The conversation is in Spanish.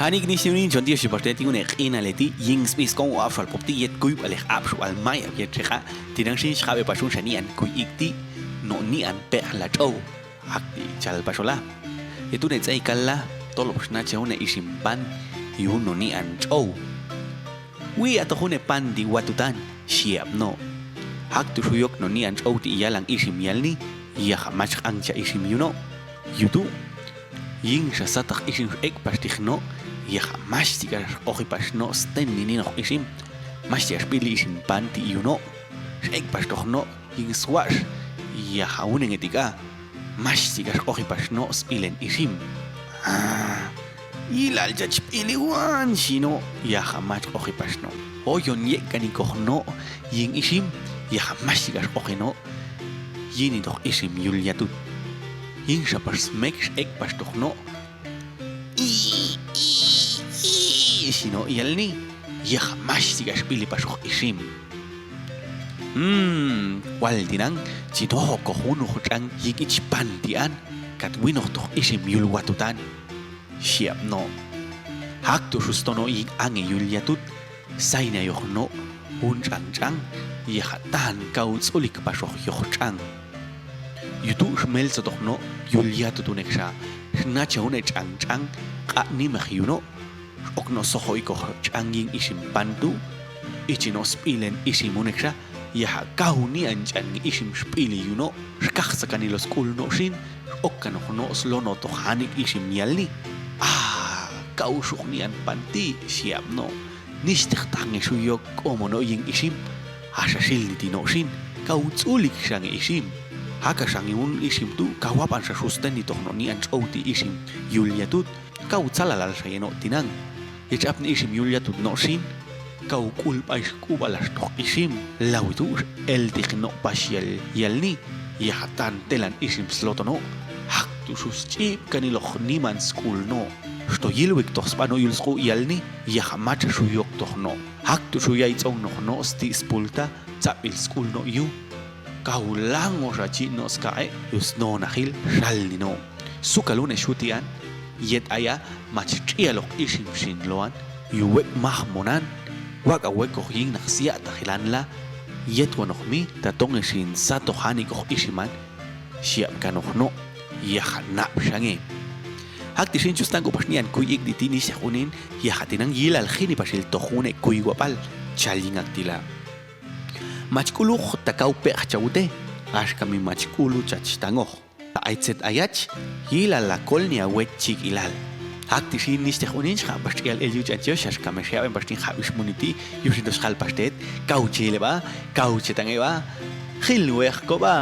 Hanik ni siunin chonti si parte tingun ina leti ying space kong wa afal popti yet kuy alek apsu al mai yet cheha tinang shin shabe pasun shanian kuy ikti no ni an pe la chou akti chal pasola itu ne tsai kala tolop na chone isimpan yu no ni an chou wi atohune pan di watutan siap no hak tu suyok no ni an chou ti yalang isim yalni ya hamach ang cha isim yuno yutu ying shasatak isim ek pastikhno ya mas tigar ohi pas no sten ni no isim mas tigar pili isim panti yuno ek pas no ying swash ya haunen etika mas tigar ohi pas no spilen isim ilal jach pili wan sino ya hamas ohi pas no oyon ye kani no ying isim ya mas tigar ohi no yini doch isim yul yatut ying shapas mek ek pas no sino yalni ya mas tigas pili pasok isim waldinang sino ko hunu hutang yigich pantian kat winok to isim yul watutan siap no hak to sustono yig ange yul yatut saina yohno un chang ya hatan kau tsulik pasok yochang yutu shmel sotohno yul yatut uneksha na chaune chang ka ni mahyuno okno sohoy ko changing isim pantu ichino spilen isim uneksha ya kauni anchan isim spili yuno skakh sakani los kul no shin okkano no slono to hanik isim yalni kau shuknian panti siap no nistikhtang suyok omono ying isim hasashil ni no shin kau tsulik shang isim haka shangiun isim tu kawapan sa susten ni tohno ni an chouti isim yuliatut kau tsalalal sayeno tinang yachap ni isim yuliatut no shin kau kulpais kubalas tok isim lawitu el tikno pasial yalni yahatan telan isim slotono hak tu suschi kanilo niman school no sto yilwik tospano yulsku yalni yahamacha shuyok tohno hak tu shuyai tsong no sti spulta tsapil school no yu kaulang o rachi no skae yusno nahil shalni no sukalune shutian yet aya machitrialok isim shinloan yuwek mahmonan waka weko ying naksia tahilan la yet wanohmi tatong shin sato haniko isiman siap kanohno yahanap shange hakti shin chustango pasnian kuyik ditini shahunin yahatinang yilal khini pasil tohune kuygwapal chalin aktila machkulu takau pe chaute ashkami machkulu chachtango aitset ayach yila la kolnia wetchik ilal hakti shin niste khunin kha pastial eljuch atyosh ashkame shaben pastin khabish muniti yusitos khal pastet kauchele ba kauchetangeba khilwech ko ba